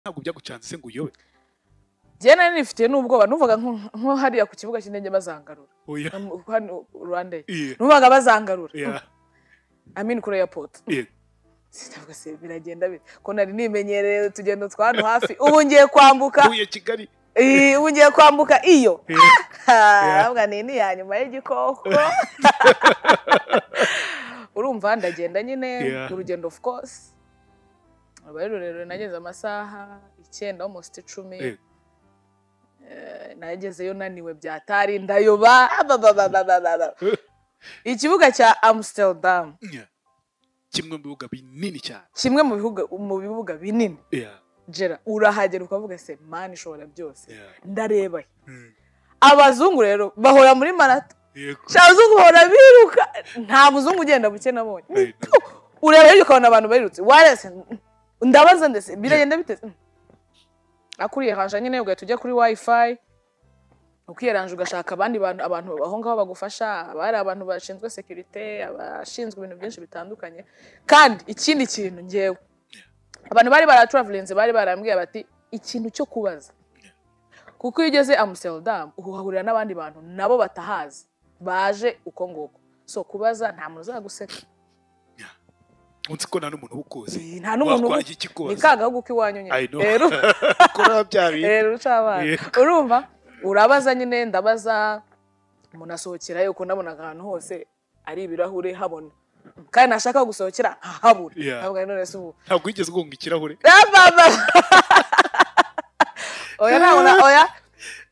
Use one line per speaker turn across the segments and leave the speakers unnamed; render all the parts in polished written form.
ntabwo byagucanze se ngo uyobe
je nari nifitiye n'ubwoba nuvuga nko hariya ku kibuga cy'indege bazangarura hano Rwanda nuvuga bazangarura amin kuri airport sitavuga se biragenda bite ko nari nimenyereye tugendo twano hafi ubu ngiye kwambuka
uye Kigali
ubu ngiye kwambuka iyo avuga nini yanyuma y'igikoko urumva ndagenda nyine urugendo of course abayirorero nageze amasaha 9 almost 10 nagezeyo naniwe byatari ndayoba ikibuga cya Amsterdam
kimwe mu bibuga binini cyane
kimwe mu bibuga binini jera urahagera ukavuga se man ishobora byose ndareba abazungu rero bahora muri marato abazungu bahora biruka nta muzungu ugenda buke nabonye ureba rero ukabona abantu barirutse warese ndabaza ndetse biragenda biteze akuriye hanje nyine ugaye tujya kuri wifi ukiyeranje ugashaka abandi abantu aho ngaho bagufasha abari abantu bashinzwe security abashinzwe ibintu byinshi bitandukanye kandi ikindi kintu ngewe abantu bari baratravelinze bari barambwiye bati ikintu cyo kubaza kuko iyo ugeze Amsterdam uhahurira n'abandi bantu nabo batahazi baje uko ngoko so kubaza nta muntu uzaguseka
unzi ko nta n'umuntu ukuzi
nta n'umuntu nikaga huko iwanyu nyine rero
kora byabi
rero cyabana urumva urabaza nyine ndabaza umuntu asohokera yuko nabona ahantu hose ari ibirahure habona kandi nashaka gusohokera habura ntabwo none se ubu
ntabwo wigeze ugonga ikirahure
oya nabona oya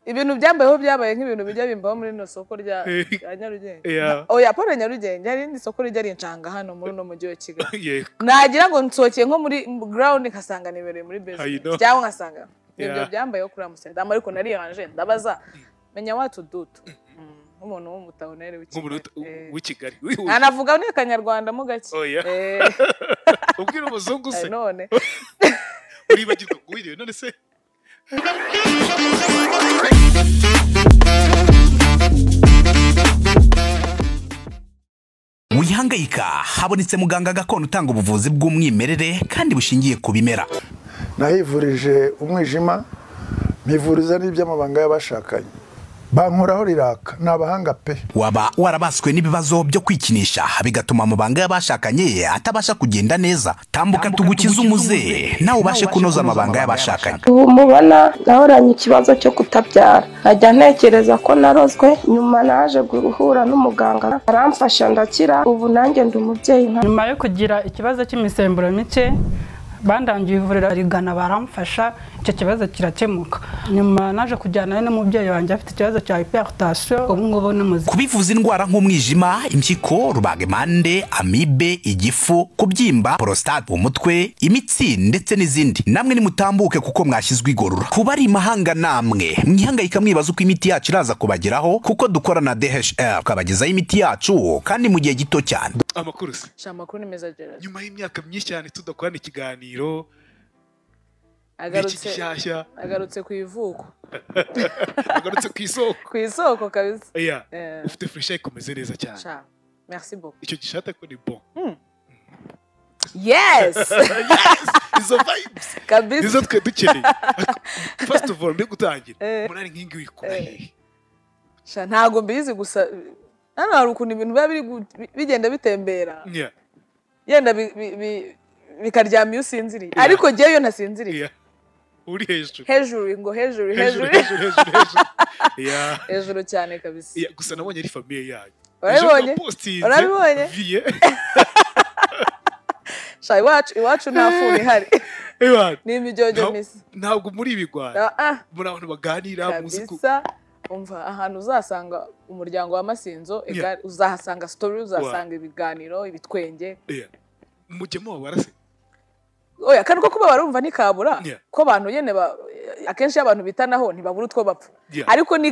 ibintu byambayeho byabaye nk'ibintu bijya bimbaho muri no soko rya Nyarugenge oya pole Nyarugenge hari indi soko rijya rincanga hano muri no mujyi wa Kigali nagira ngo nsokeye nko muri ground nkasanga nibereye muri base cyangwa nkasanga ibyo byambayeho kuri Amsterdam ariko nari yanje ndabaza menya watu dutu umuntu w'umutabonere
w'Ikigali
anavuga ne Kanyarwanda mu gake
ubwira umuzungu se
none
uribagirwa gwiriwe none se
wihangayika habonetse muganga gakondo utanga ubuvuzi bw'umwimerere kandi bushingiye ku bimera
nahivurije umwijima mpivuriza n'iby'amabanga y'abashakanye bankuraho riraka nabahanga pe
waba warabaswe n'ibibazo byo kwikinisha bigatuma amabanga y'abashakanye atabasha kugenda neza tambuka tugukiza umuze nawe ubashe kunoza amabanga y'abashakanye
ubu mubona nahoranye ikibazo cyo kutabyara najya ntekereza ko narozwe nyuma naje guhura n'umuganga aramfasha ndakira ubu nanjye ndi umubyeyi
nyuma yo kugira ikibazo cy'imisemburo mike bandangiye ivurira rigana baramfasha icyo kibazo kirakemuka nyuma naje kujyana n'umubyeyi wanjye afite ikibazo cya hypertension ubu ngubu n'umuzi
kubivuza indwara nk'umwijima impyiko rubagemande amibe igifu kubyimba prostate umutwe imitsi ndetse n'izindi namwe nimutambuke kuko mwashyizwe igorora kuba ari imahanga namwe mwihangayika mwibaza uko imiti yacu iraza kubageraho kuko dukora na DHL kabagezaho imiti yacu kandi mu gihe gito cyane
amakuru se
shamakuru ni meza Gerard
nyuma y'imyaka myinshi cyane tudakorana ikiganiro
agarutse ku ivuko
agarutse ku isoko
kabisa
ufite fresh ikomeze neza cyane
merci beaucoup
icyo gishata ko ni bon
yes
izo vibes
kabisa
izo twe dukeneye first of all mbe gutangira munari nkingi wikuye
ntago mbizi gusa hano hari ukuntu ibintu biba bigenda bitembera yenda bikaryama iyo usinziriye ariko jyewe iyo ntasinziriye
uri
hejuru cyane kabisa
gusa nabonye ari famille yayo
urabibonye iwacu nta funi ihari ni imijyojo misi
ntabwo muri ibigwara muri abantu baganira muziku
umva ahantu uzasanga umuryango wa Masinzo uzahasanga story uzasanga ibiganiro ibitwenge
mujyemo barase
oya kandi ko kuba barumva nikabura ko abantu yene akenshi abantu bitanaho ntibabura utwo bapfa ariko ni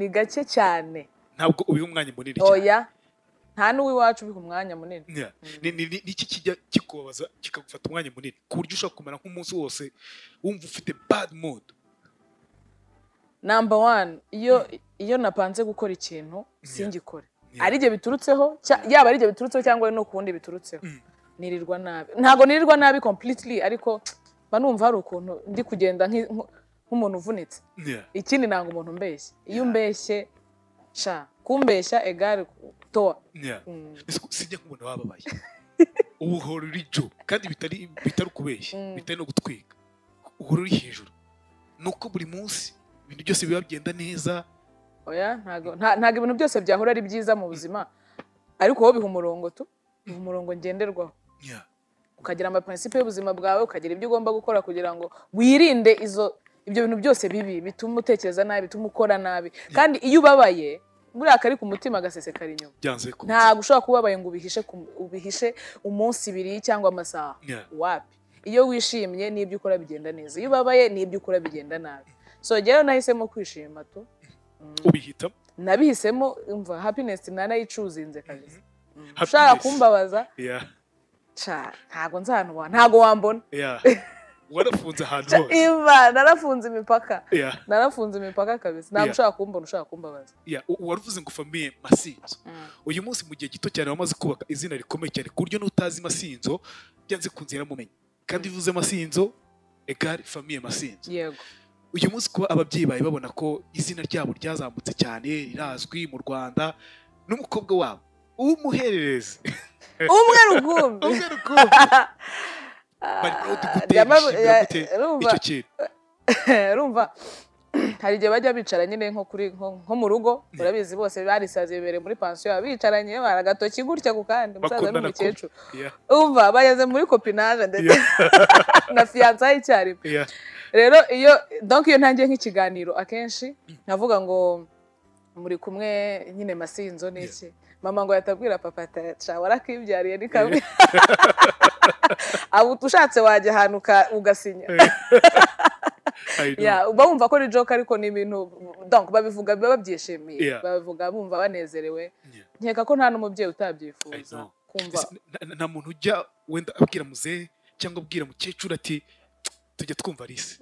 gake cyane
ntabwo ubiha umwanya munini cyane
oya nta n'uwi wacu biha umwanya munini
niki kijya kikubabaza kikagufata umwanya munini ku buryo ushobora kumera nk'umunsi wose wumva ufite bad mood
number 1 iyo napanze gukora ikintu singikore ari je biturutseho yaba ari je biturutseho cyangwa no kundi biturutseho nirirwa nabi ntago nirirwa nabi completely ariko numva hari ukuntu ndi kugenda nk'umuntu uvunitse. Ikindi nanga umuntu mbeshye. Iyo umbeshye kumbeshya egare toa.
Sijya kubona wababaye. Uhora uri jo kandi bitari kubeshya, bitari no gutwika. Uhora uri hejuru. Nuko buri munsi ibintu byose biba byenda neza.
Oya ntago ibintu byose byahora ari byiza mu buzima. Ariko wowe biha umurongo umurongo ngenderwaho. Ukagira ama principe y'ubuzima bwawe, ukagira ibyo ugomba gukora kugira ngo wirinde ibyo bintu byose bibi bituma utekereza nabi, bituma ukora nabi. Kandi iyo ubabaye buriya kari ku mutima gasesekara inyuma. Ntago ushobora kubabaye ngo ubihishe umunsi 2 cyangwa amasaha. Wapi. Iyo wishimye n'ibyo ukora bigenda neza. Iyo ubabaye n'ibyo ukora bigenda nabi. So rero nahisemo kwishima tu.
Ubihitamo?
Nabihisemo umva happiness nanayicuzinze kabisa. Ushaka kumbabaza? Ntago wambona.
Warafunze ahantu hose.
Narafunze imipaka. Narafunze imipaka kabisa. Ntabwo ushaka kumbona, ushaka kumbabaza.
Waravuze ngo Famille Masinzo. Uyu munsi mu gihe gito cyane wamaze kubaka izina rikomeye cyane ku buryo n'utazi Masinzo byanze kunzira mumenye. Kandi bivuze Masinzo egare Famille Masinzo.
Yego.
Uyu munsi kuba ababyeyi bawe babona ko izina ryabo ryazamutse cyane rirazwi mu Rwanda n'umukobwa wabo umuherereze.
Umwe rukumbi. Urumva hari igihe bajya bicara nyine nko mu rugo, urabizi bose barisaze bibere muri pension bicaranye baragatoki gutya ku kandi umusaza n'umukecuru. Umva bageze muri copinage ndetse na fiançailles icyarimo. Rero iyo ntangiye nk'ikiganiro akenshi nkavuga ngo muri kumwe nyine Masinzo n'iki, mama ngo yatabwira papa ati warakibyariye ni kamwe. Abo tushatse wajya ahantu ugasinya. Uba wumva ko ari joke ariko ni ibintu babivuga babyishimiye, babivuga bumva banezerewe. Nkeka ko nta n'umubyeyi utabyifuza kumva.
Nta muntu ujya wenda abwira muzehe cyangwa abwira mukecuru ati tujya twumva Alice.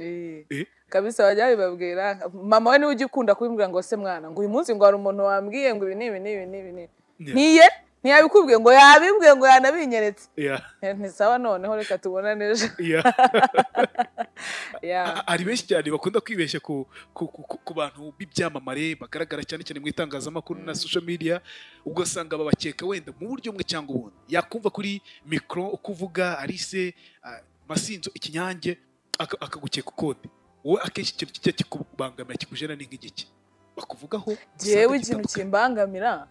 Kabisa bajya bibabwira. Mama we niwe ujya ukunda kubimbwira ngo se mwana ngo uyu munsi ngo hari umuntu wambwiye ngo ibi nibi. Ntiyabikubwiye ngo yabimbwiye ngo yanabinyeretse. Ntisawa noneho reka tubona neza.
Ari benshi cyane bakunda kwibeshya ku bantu b'ibyamamare bagaragara cyane cyane mu itangazamakuru na social media, ugasanga babakeka wenda mu buryo bumwe cyangwa ubundi. Yakumva kuri micro ukuvuga Alice Masinzo ikinyange akagukeka ukundi. Wowe akenshi ikintu kijya kikubangamira kikujena ni nk'igiki bakuvugaho.
Jewe ikintu kimbangamira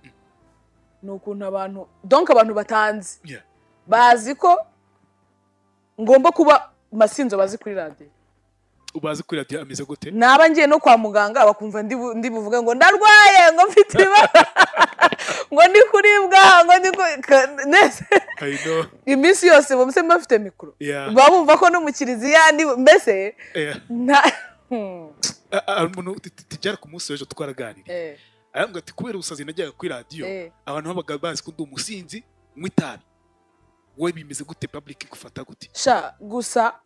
ni ukuntu abantu batanze bazi ko ngomba kuba Masinzo bazi kuri radio.
Ubazi kuri radio ameze gute?
Naba ngiye no kwa muganga bakumva ndi buvuga ngo ndarwaye ngo mfite ibibazo ngo ndi kuribwa ngo ndi nese. Iminsi yose bamse bafite mikoro babumva ko no mu kiriziya ndi mbese
umuntu tijara ku munsi w'ejo twaraganira. Arambwa ati kubera ubusazi najyaga kuri radio abantu babaga bazi ko ndi umusinzi mwitabi. Wowe bimeze gute, public gufata gute?
Gusa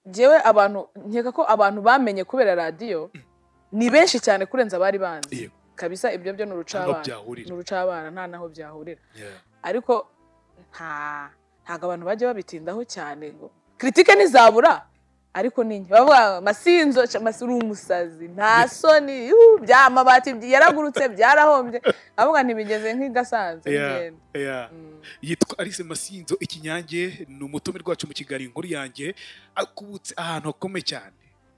jewe abantu nkeka ko abantu bamenye kubera radio ni benshi cyane kurenza bari banzi. Kabisa ibyo byo nurucabana nta naho byahurira. Ariko ntago abantu bajye babitindaho cyane ngo critique nizabura. Ariko ninyi bavuga Masinzo uri umusazi nta soni byamabati yaragurutse byarahombye avuga ntibigeze nk'igasanze ngende.
Yitwa Alice Masinzo ikinyange ni umutumire rwacu mu Kigali inkuru yanjye akubutse ahantu hakomeye cyane.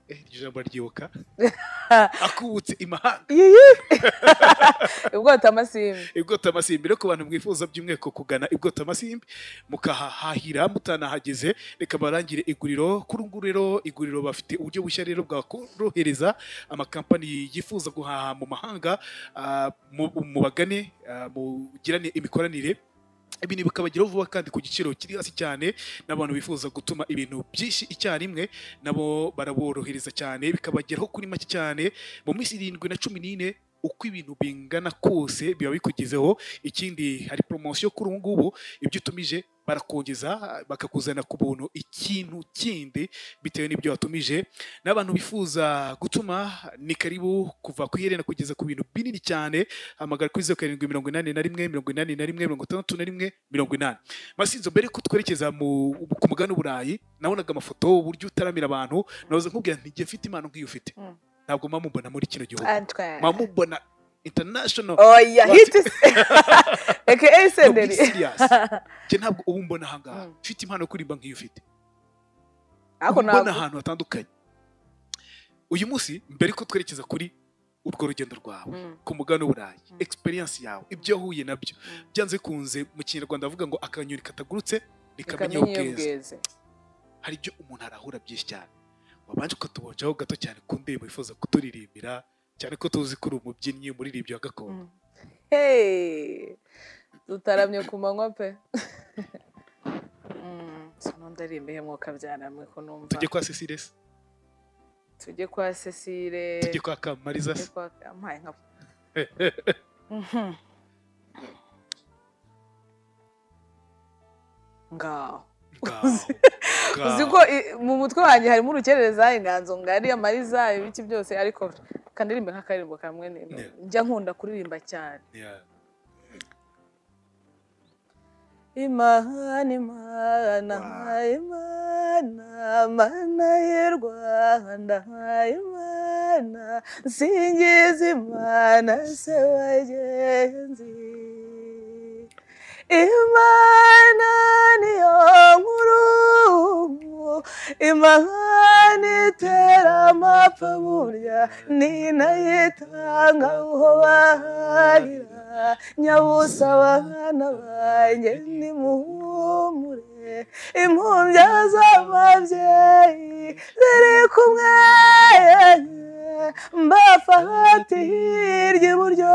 Ijambo ryibuka akubutse imahanga. Ibwota Masimbi reko abantu mwifuza by'umweko kugana Ibwota Masimbi mukahahira mutanahageze reka barangire iguriro kurunguriro iguriro bafite uburyo bushya rero bwakorohereza amakampani yifuza guhaha mu mahanga mu bagane mugirane imikoranire. Ibintu bikabageraho vuba kandi ku giciro kiri hasi cyane. N'abantu bifuza gutuma ibintu byinshi icyarimwe nabo baraborohereza cyane bikabageraho kuri make cyane mu minsi 7 na 14 uko ibintu bingana kose biba bikugezeho. Ikindi hari promotion kuri ubu ngubu ibyo utumije barakongeza bakakuzana ku buntu ikintu kindi bitewe n'ibyo watumije. N'abantu bifuza gutuma ni karibu kuva ku Irena kugeza ku bintu binini cyane, hamagara kuri 0781 Masinzo. Mbere ko twerekeza ku mugani Burayi, nabonaga amafoto uburyo utaramira abantu, nahoze nkubwira nti ngiye mfite impano nk'iyo ufite, ntabwo mamubona muri kino gihugu, mamubona international.
Oh yeah, hit is aka Senderi.
Je ntabwo ubu mbona hanga mfite impano kurimba nk'iyo ufite,
ako
mbona ahantu hatandukanye. Uyu munsi mbere ko twerekeza kuri urwo rugendo rwawe ku mugani Burayi, experience yawe, ibyo yahuye nabyo, byanze kunze mu Kinyarwanda avuga ngo akanyoni katagurutse nikamenya ubweza. Hari ibyo umuntu arahura byinshi cyane, wabanje ukatubonjaho gato cyane ku ndirimbo wifuza kuturirimbira, cyane ko tuzi ko uri umubyinnyi umuririmbyi wa gakondo.
Dutaramye ku manywa pe. Sono ndarimbiye mwuka byanamwe ko numva.
Tujye kwa Cecile,
tujye kwa Cecile,
tujye kwa Kamariza,
tujye kwa Amaye nka ngaho. Uzi ko mu mutwe wanjye harimo urukerereza, inganzo ngari, Amariza, ibiki byose, ariko kandirimbe nk'akaririmbo kamwe njya nkunda kuririmba cyane. Imana Imana Imana Mana y'u Rwanda, Imana singiza Imana se bagenzi, Imana niyo nkuru, Imana itera amapfa burya ninayitanga uho bahahira, nyabusa abana banjye nimuhumure, impumbya z'ababyeyi ziri kumwe, mbafata hirya iburyo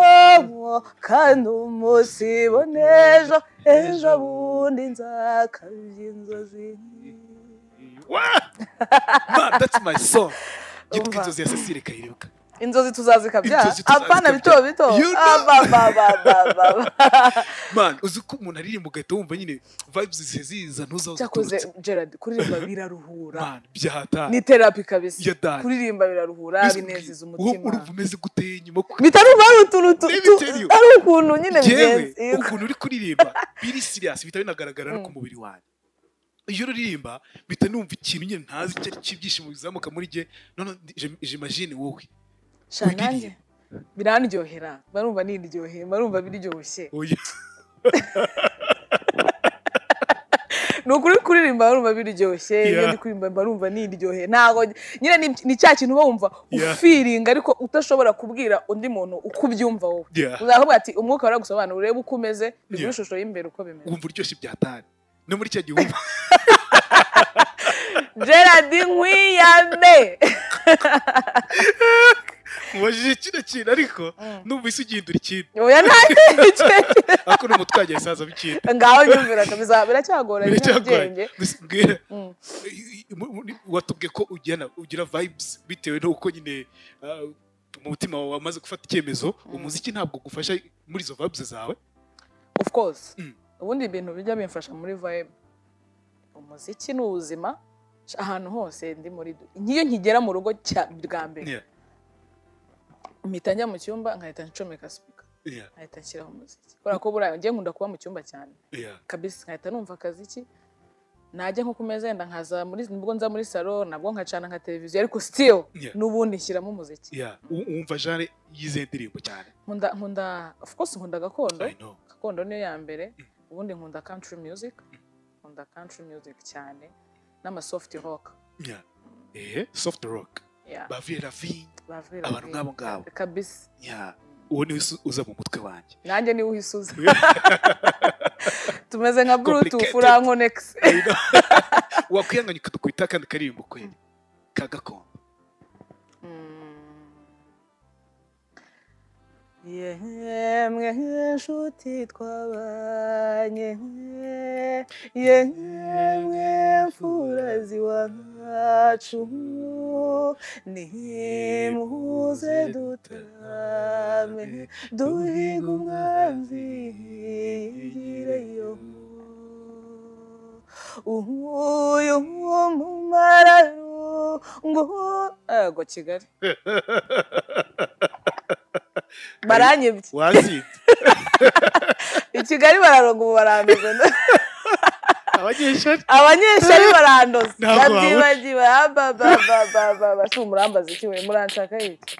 kandi umusibone ejo bundi nzakabya inzozi.
Man, that's my song. Yitwa inzozi ya Cecile Kayirebwa.
Inzozi tuzazikabya apana bito bito.
Man, uzi ko umuntu aririmba ugahita wumva nyine vibes ziza ntuzaho.
Cyakoze Gerard, kuririmba biraruhura.
Man, byahata.
Ni therapy kabisa. Kuririmba biraruhura, binezeza umutima.
Urumva umeze gute nyuma?
Bitarumva utuntu ari ukuntu nyine bigenze.
Ukuntu uri kuririmba biri serious, bitari nagaragara no ku mubiri wanjye. Iyo uririmba bita numva ikintu nyine ntazi cyari cy'ibyishimo bizamuka muri je, none j'imagine wowe
shanange birandyohera, barumva nindyoheye, barumva biryoshye. Nukuri kuririmba barumva biryoshye, iyo ndi kuririmba barumva nindyoheye. Ntago nyine ni cya kintu bumva ufiringa ariko utashobora kubwira undi muntu uko ubyumva wowe. Uzavuga ati umwuka waragusobanura, urebe uko umeze, ibishusho y'imbere uko bimeze.
Wumva uryoshye byatari no muri cya gihumba.
Gerard nkwiyame.
Mubajije kino kintu ariko numvise ugihindura ikintu.
Oya ntacyo.
Ako ni umutwagiye saza bikintu.
Ngaho nyumvira kabisa biracyagora n'ubwenge.
Watubwiye ko ugira vibes bitewe n'uko nyine mu mutima wawe wamaze gufata icyemezo, umuziki ntabwo gufasha muri izo vibes zawe?
Of course. Ubundi ibintu bijya bimfasha muri vibe. Umuziki n'ubuzima ahantu hose ndi muri nkiyo nkigera mu rugo bwa mbere. Mpita njya mu cyumba nkahita ncomeka speaker. Nkahita nshyiraho umuziki. Kubera ko burayo ngiye nkunda kuba mu cyumba cyane. Kabisa nkahita numva akaziki. Najya nko ku meza yenda nkaza nibwo nza muri salon, nabwo nkacana nka televiziyo, ariko still n'ubundi nshyiramo umuziki.
Umva genre yize ndirimbo cyane.
Nkunda of course nkunda gakondo. Gakondo niyo ya mbere. Ubundi nkunda country music. Nkunda country music cyane n'ama soft rock.
Soft rock. Bavira vi. Abantu ngabo.
Kabisa.
Uwo ni uza mu mutwe wanjye.
Nanjye ni uhisuza. Tumeze nka Bluetooth urankonex.
Wakwiyanganya ukadukwita kandi karirimbo kweli. Kagakondo.
Yemwe nshuti twabanye, yemwe mfurazi wacu, nimuze dutarame duhiga umwanzi yigireyo. uyu mumararo ngo Kigali baranyibye
wazita
i Kigali bararonga ubu barandoze abanyeshuri barandoze ndabyibagiwe basi umurambaza ikiwe muranshaka iki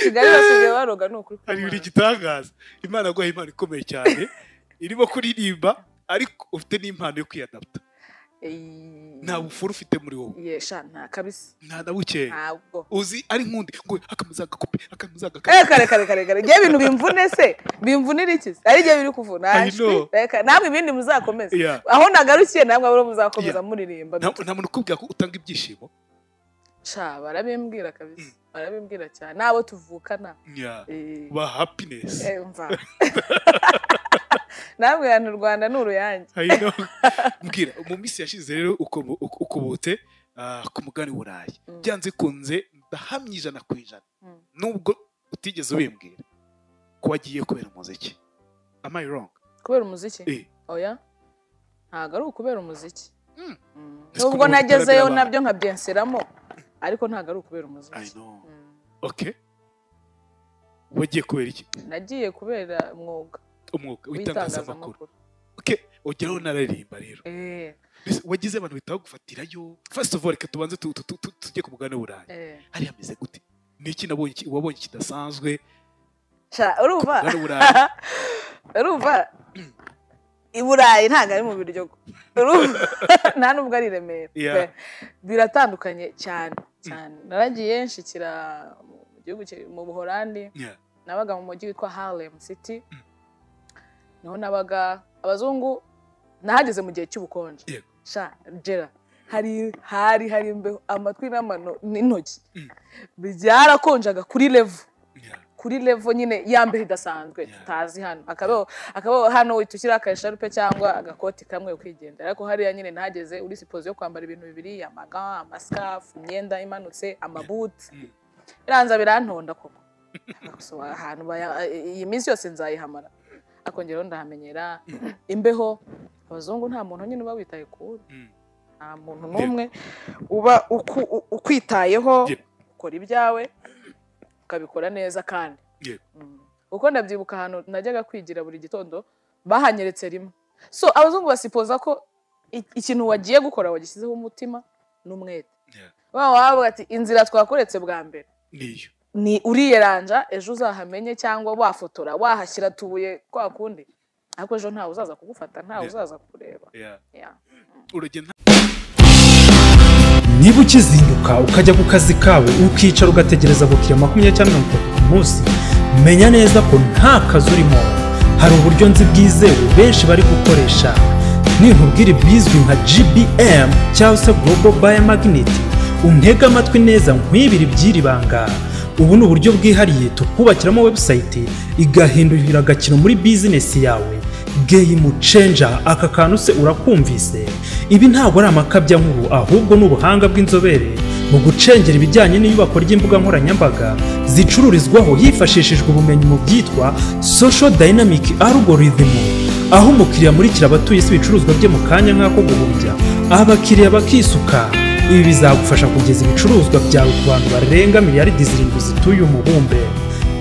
Kigali basigaye baroga n'ukuri
ari biri gitangaza Imana guha impano ikomeye cyane irimo kuririmba ariko ufite n'impano yo kwiyadapta nta bufuru ufite muri wowe
yesha nta kabisa
nta nabuke
ntabwo
uzi ari nkundi ngo akamuzaga kope
kare ngiye ibintu bimvune se bimvunira iki ari giye biri kuvuna reka namwe ibindi muzakomeza aho nagarukiye namwe abo muzakomeza muririmba
nta muntu ukubwira ko utanga ibyishimo
sha barabimbwira kabisa barabimbwira cyane nabo tuvukana
ba happiness
namwe hano u Rwanda n'uruyange
mbwira mu minsi yashize rero ukubutse ku mugani w'Uburayi byanze kunze ndahamya 100% nubwo utigeze ubimbwira ko wagiye kubera umuziki am I wrong
kubera umuziki oya ntago ari ukubera umuziki nubwo nagezeyo nabyo nkabyenseramo ariko ntago ari ukubera umuziki
I know okay wagiye kubera iki
nagiye kubera umwuga
w'itangazamakuru okay ugeraho nararirimba rero wagize abantu bitaho gufatirayo first of all reka tubanze tujye ku mugani w'Uburayi hari ameze gute niki nabonye wabonye kidasanzwe
urumva i Burayi ntago ari mu biryo nta nubwo ari Remera biratandukanye cyane naragiye nshikira mu gihugu mu Buholandi nabaga mu mujyi witwa Harlem City niho nabaga abazungu nahageze mu gihe cy'ubukonje Gera hari imbeho amatwi n'amano n'intoki byarakonjaga kuri level nyine yambeho idasanzwe tutazi hano akabaho hano witushyira akasharupe cyangwa agakoti kamwe ukigendera ariko hariya nyine nahageze uri suppose yo kwambara ibintu bibiri amaga amaskafu imyenda imanutse amabuti iranza birantonda koko ahantu iyi minsi yose nzayihamara akongeraho ndahamenyera imbeho abazungu nta muntu nyine uba witaye kuri nta muntu n'umwe uba ukwitayeho ukora ibyawe ukabikora neza kandi uko ndabyibuka ahantu najyaga kwigira buri gitondo bahanyeretse rimwe so abazungu basipoza ko ikintu wagiye gukora wagishyizeho umutima n'umwete wavuga ati inzira twakoretse bwa mbere ni uriyeranja ejo uzahamenye cyangwa wafotora wahashyira tubuye kwa kundi ariko ejo ntawe uzaza kugufata ntawe uzaza kureba
niba ukizinduka ukajya ku kazi kawe ukicara ugategereza abakiriya 20 cyangwa 30 ku munsi menya neza ko nta kazi urimo hari uburyo nzi bwizewe benshi bari gukoresha ninkubwira bizwi nka GBM cyangwa se Global Biomagnet untega amatwi neza nkwibiri byiribanga ubu ni uburyo bwihariye tukubakiramo website igahindurira agakino muri business yawe game changer aka kantu se urakumvise ibi ntabwo ari amakabya nkuru ahubwo n'ubuhanga bw'inzobere mu gucengera ibijyanye n'iyubako ry'imbuga nkoranyambaga zicururizwaho hifashishijwe ubumenyi mu byitwa social dynamic algorithm aho umukiriya murikira abatuye isi ibicuruzwa bye mu kanya nk'ako guhumbya abakiriya bakisuka ibi bizagufasha kugeza ibicuruzwa byawe ku bantu barenga miliyaridi 7 zituye umubumbe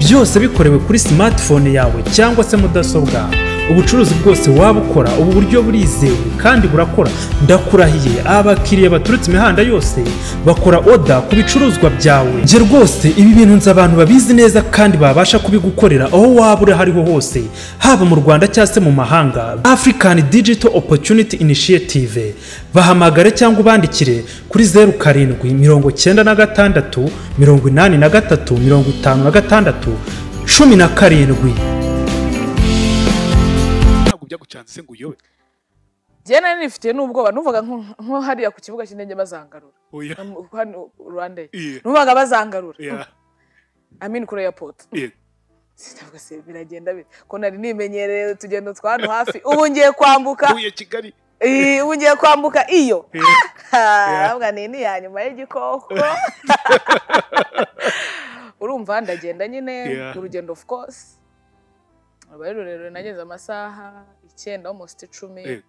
byose bikorewe kuri smartphone yawe cyangwa se mudasobwa ubucuruzi bwose waba ukora ubu buryo burizewe kandi burakora ndakurahiye abakiriya baturutse imihanda yose bakora order ku bicuruzwa byawe nge rwose ibi bintu nzi abantu babizi neza kandi babasha kubigukorera aho waba uri hariho hose haba mu Rwanda cyangwa se mu mahanga African Digital Opportunity Initiative bahamagare cyangwa ubandikire kuri 0796 83 56 17
byagucanze se ngo uyobe
jena nifite n'ubwoba nuvuga nko hariya ku kibuga cy'indege bazangarura hano Rwanda nuvuga bazangarura amin kuri airport sitavuga se biragenda bite ko nari nimenyereye tugendo twano hafi ubu ngiye kwambuka
uye Kigali
ubu ngiye kwambuka iyo avuga ni ya nyuma y'igikoko urumva ndagenda nyine urugendo of course rero nageze amasaha 9 almost 10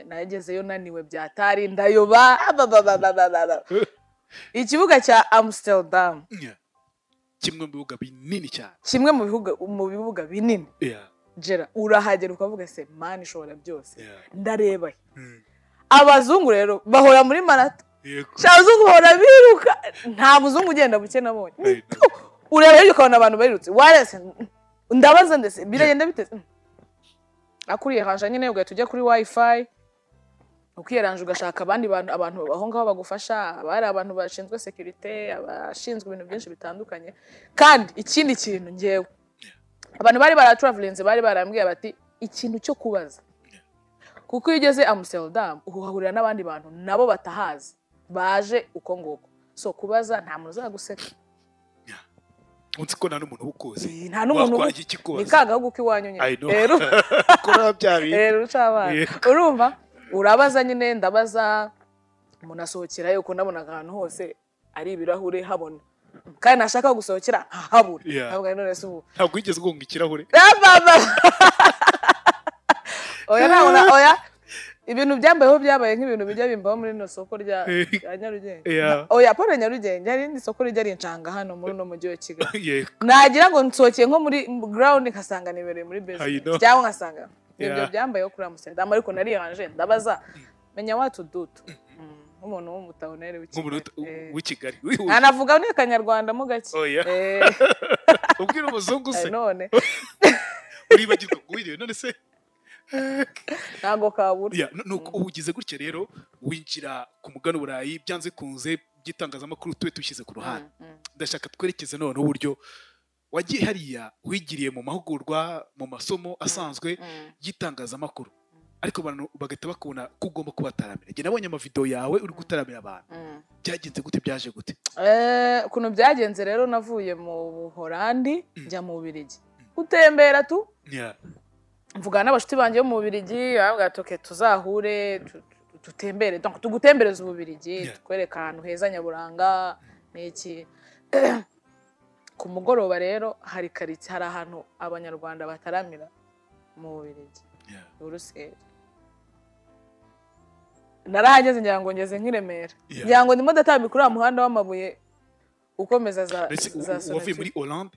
nagezeyo naniwe byatari ndayoba ikibuga cya Amsterdam
kimwe mu bibuga binini cyane
kimwe mu bibuga binini Jera urahagera ukavuga se man ishobora byose ndareba abazungu rero bahora muri marato abazungu bahora biruka nta muzungu ugenda buke nabonye ureba rero ukabona abantu barirutse warese ndabaza ndetse biragenda biteze akuriye hanje nyine ugaye tujya kuri wifi ukiyeranje ugashaka abandi abantu aho ngaho bagufasha abari abantu bashinzwe security abashinzwe ibintu byinshi bitandukanye kandi ikindi kintu ngewe abantu bari baratravelinze bari barambwiye bati ikintu cyo kubaza kuko iyo ugeze Amsterdam uhahurira n'abandi bantu nabo batahazi baje uko nguko so kubaza nta muntu uzaguseka
unzi ko nta n'umuntu ukuzi
nta n'umuntu ni kagahugu k'iwanyu nyine rero
kora byabi
rero ucabana urumva urabaza nyine ndabaza umuntu asohokerayo uko nabona ahantu hose ari ibirahure habona kandi nashaka gusohokera habura ntabwo none se ubu
ntabwo wigeze ugonga ikirahure
oya ibintu byambayeho byabaye nk'ibintu bijya bimbaho muri no soko rya Nyarugenge oya pole Nyarugenge hari indi soko rijya rincanga hano muri no mujyi wa Kigali nagira ngo nsokeye nko muri ground nkasanga nibereye muri business cyangwa nkasanga ibyo byambayeho kuri Amsterdam ariko narihanje ndabaza menya watu dutu nk'umuntu w'umutabonere
w'Ikigali
anavuga ni Kanyarwanda mu gake
ubwira umuzungu se
none
uribagirwa ngwiriwe none se
ntago kabura
nuko ubugize gutya rero winjira ku mugano burayi byanze kunze by'itangazamakuru tuwe tushyize ku ruhande ndashaka twerekeze none uburyo wagiye hariya wigiriye mu mahugurwa mu masomo asanzwe y'itangazamakuru ariko abantu bagahita bakubona ko ugomba kubataramira njye nabonye amavideo yawe uri gutaramira abantu byagenze gute byaje gute
ukuntu byagenze rero navuye mu Buholandi njya mu Bubiligi gutembera tu mvugana n'abashuti banjye bo mu Bubiligi bavuga ati tuzahure tutembere donc tugutembereza Ububiligi tukwereka ahantu heza nyaburanga n'iki ku mugoroba rero hari karitsiye hari ahantu abanyarwanda bataramira mu Bubiligi Buruseli narahageze ngira ngo ngeze nk'Iremera ngira ngo ndimo ndatambi kuri muhanda w'amabuye ukomeza za
wavuye muri Hollande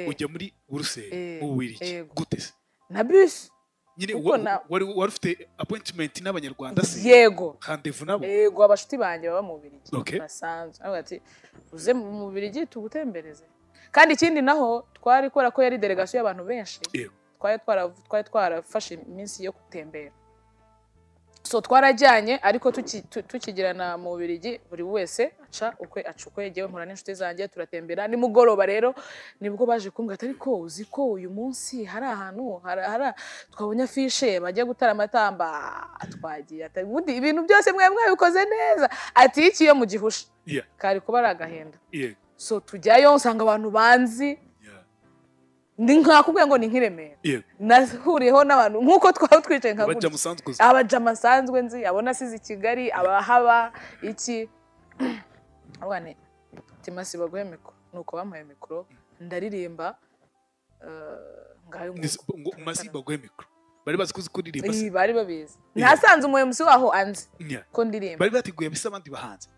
ujya muri Buruseli mu Bubiligi gute se
na bus
nyine wari ufite appointment n'abanyarwanda se
yego
rendezvous nabo
yego abashuti banjye baba mu Bubiligi basanzwe avuga ati uze mu Bubiligi tugutembereze kandi ikindi naho twari kora ko yari delegation y'abantu benshi twari twarafashe iminsi yo gutembera so twarajyanye ariko tukigirana mu Bubiligi buri wese aca ukwe yewe mpura n'inshuti zanjye turatembera ni mugoroba rero nibwo baje kumbwira ariko uzi ko uyu munsi hari ahantu twabonye afishe bajya gutara amatamba twagiye ati ibintu byose mwabikoze neza ati iki yo mu gihusha kari kuba ari agahenda so tujyayo nsanga abantu banzi ndi nkakubwiye ngo ni nk'Iremera nahuriyeho n'abantu nk'uko twaba twicaye abaja masanzwe nzi abona asize Kigali abahaba iki abane timasi baguhe mikoro nuko bampaye mikoro ndaririmba ngayo
ngo masi baguhe mikoro bari bazi kuririmba
se bari babizi nasanze umuyobozi waho anzi ko ndirimba
bari batiguye mbese abandi bahanze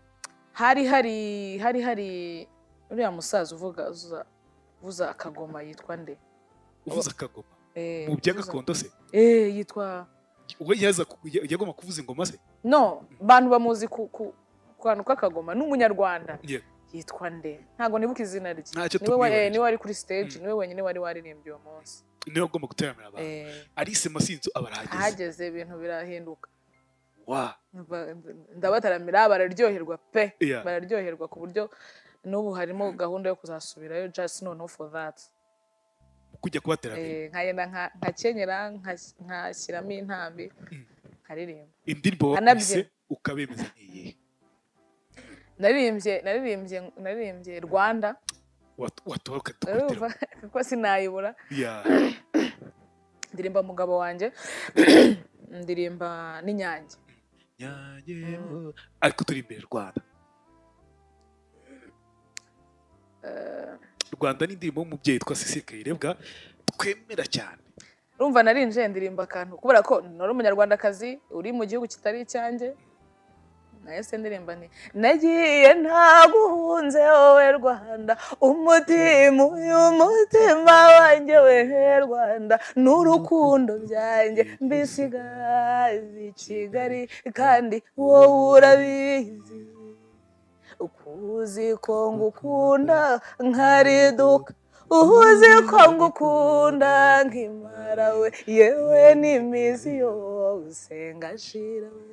hari uriya musaza uvuza akagoma yitwa nde
uvuza akagoma mu by'agakondo se
yitwa
yagomba kuvuza ingoma se
no bantu bamuzi ku kantu k'akagoma n'umunyarwanda yitwa nde ntago nibuka izina rye niwe wari kuri stage niwe wenyine wari waririmbye uwo munsi
niwe agomba gutaramira abantu Alice Masinzo
hageze ibintu birahinduka ndabataramira bararyoherwa pe bararyoherwa ku buryo n'ubu harimo gahunda yo kuzasubirayo just no for that
kujya kubateramira
nkagenda nkakenyera nkashyiramo intambi nkaririmba
indirimbo wabise ukabemeza n'iyihe
naririmbye Rwanda
watoka
kuko sinayibura ndirimba mugabo wanjye ndirimba n'Inyange
ariko turi imbere Rwanda ni indirimbo y'umubyeyi yitwa Cecile Kayirebwa twemera cyane
urumva narinje ndirimba akantu kubera ko nari umunyarwandakazi uri mu gihugu kitari icyanjye nahise ndirimba ni nagiye ntaguhunze wowe Rwanda umutima umutima wanjye we Rwanda n'urukundo byanjye mbisigaje i Kigali kandi wowe urabizi ukuzi ko ngukunda nkariduka uzi ko ngukunda nkimara we yewe n'imizi yose ngashira we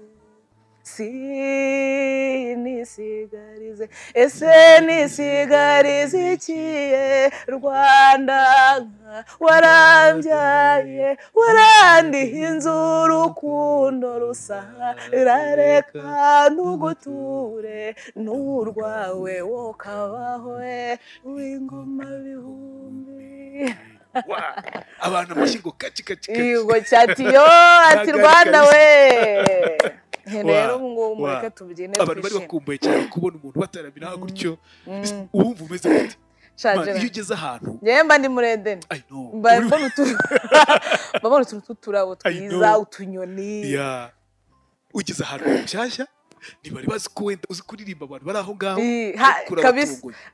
nisigarize ese nisigarize ikiye Rwanda warambyaye warandihinze urukundo rusarareka nuguture n'urwawe wokabaho w'ingoma bihumbi
abantu amashyigo kaci
igo cyatiyo ati Rwanda we rero ngo mureke tubyine
abantu bari bakumbuye cyane kubona umuntu bataramira gutyo ubumva umeze gute iyo ugeze ahantu
yemba ndi muri Edeni mbona utuntu turabo twiza utunyoni
ugeze ahantu mushyashya ntibari bazi ko wenda uzi kuririmba abantu bari aho ngaho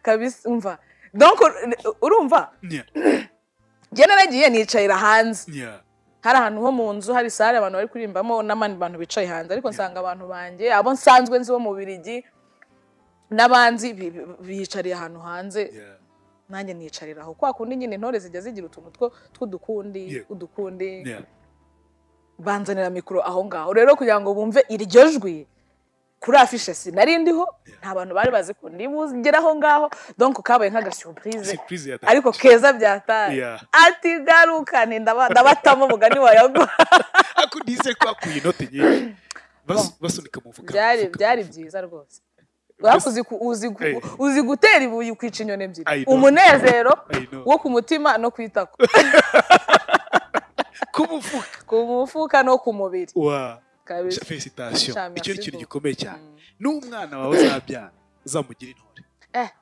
kabisa umva donc urumva njye naragiye nicaira hanze hari ahantu ho mu nzu hari sare abantu bari kurimbamo n'abandi bantu bicaye hanze ariko nsanga abantu banjye abo nsanzwe nzi bo mu Birigi n'abanzi biyicariye ahantu hanze nanjye nicarira aho kwa kundi nyine intore zijya zigira utuntu tw'udukundi banzanira mikoro aho ngaho rero kugira ngo bumve iryo jwi kuri afishe sinari ndiho nta bantu bari bazi ko ndibugeraho ngaho donc kabaye nk'aga surprise ariko keza byataye ati garukane ndabatamo mugani wayago
akudise ko akuye inote nyinshi basunika mu mufuka
byari byiza rwose uzi gutera ibuye ukwica inyoni ebyiri umunezero wo ku mutima no kwitako ku mufuka no ku mubiri
felicitation icyo kintu gikomeye cyane n'umwana wawe uzabyana uzamugira intore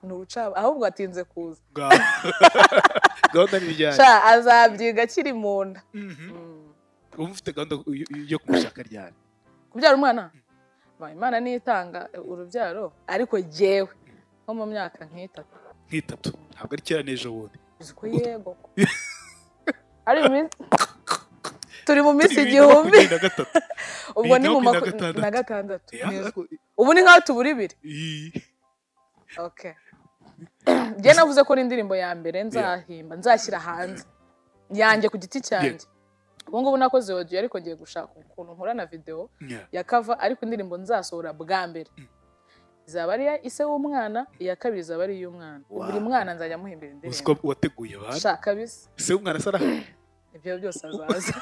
nuca ahubwo atinze kuza
gahunda n'ibijyanye
azabyiga akiri mu nda
uba ufite gahunda yo kumushaka ryari
kubyara umwana Imana nitanga urubyaro ariko jyewe nko mu myaka nk'itatu
ntabwo ari kera n'ejo bundi
uko yego ari turi mu minsi igihumbi ubwo ni mu 26 ubu ni nkaho tubura 2 okay njye navuze ko n'indirimbo ya mbere nzahimba nzashyira hanze yanjye ku giti cyanjye ubu ngubu nakoze audio ariko ngiye gushaka ukuntu nkora na video ya cover ariko indirimbo nzasohora bwa mbere izaba ari ise w'umwana iya kabiri izaba ari y'umwana buri mwana nzajya muhimbira indirimbo
usko wateguye abantu
shaka bisa
ise w'umwana sara
ibyo byose azaza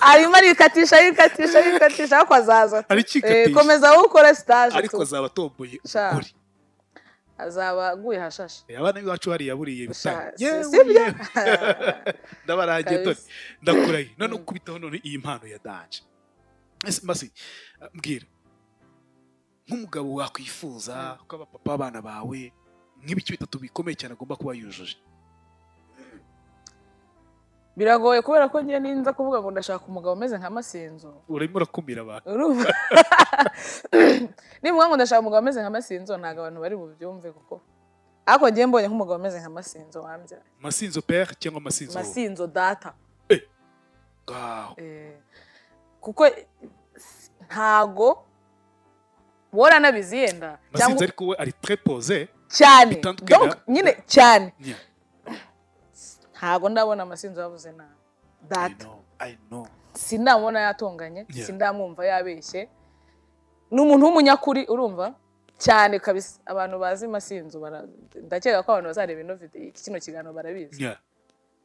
arimo arikatisha ko azaza komeza ukora stage
ariko azaba tomboye ukuri
azaba aguye hashashe
abana biwacu hari yaburiye bitanga
sibyo
ndabaragiye tone ndakuraye none ukubitaho none iyi mpano ya danje masi mbwira nk'umugabo wakwifuza ko abapapa abana bawe nk'ibiki bitatu bikomeye cyane agomba kuba yujuje
biragoye kubera ko ngiye ninza kuvuga ngo ndashaka umugabo umeze nka Masinzo
urimo urakumira abantu
niba ngo ndashaka umugabo umeze nka Masinzo ntago abantu bari bubyumve kuko ariko ngiye mbonye nk'umugabo umeze nka Masinzo wambya
Masinzo père cyangwa
Masinzo data kuko ntago wora nabiziyenda
Masinzo ariko we ari très posé
cyane donc nyine cyane ntago ndabona Masinzo yavuze na data
I know
sindamubona yatonganye sindamwumva yabeshye n'umuntu w'umunyakuri urumva cyane kabisa abantu bazi Masinzo ndakeka ko abantu bazareba ino video kino kiganiro barabizi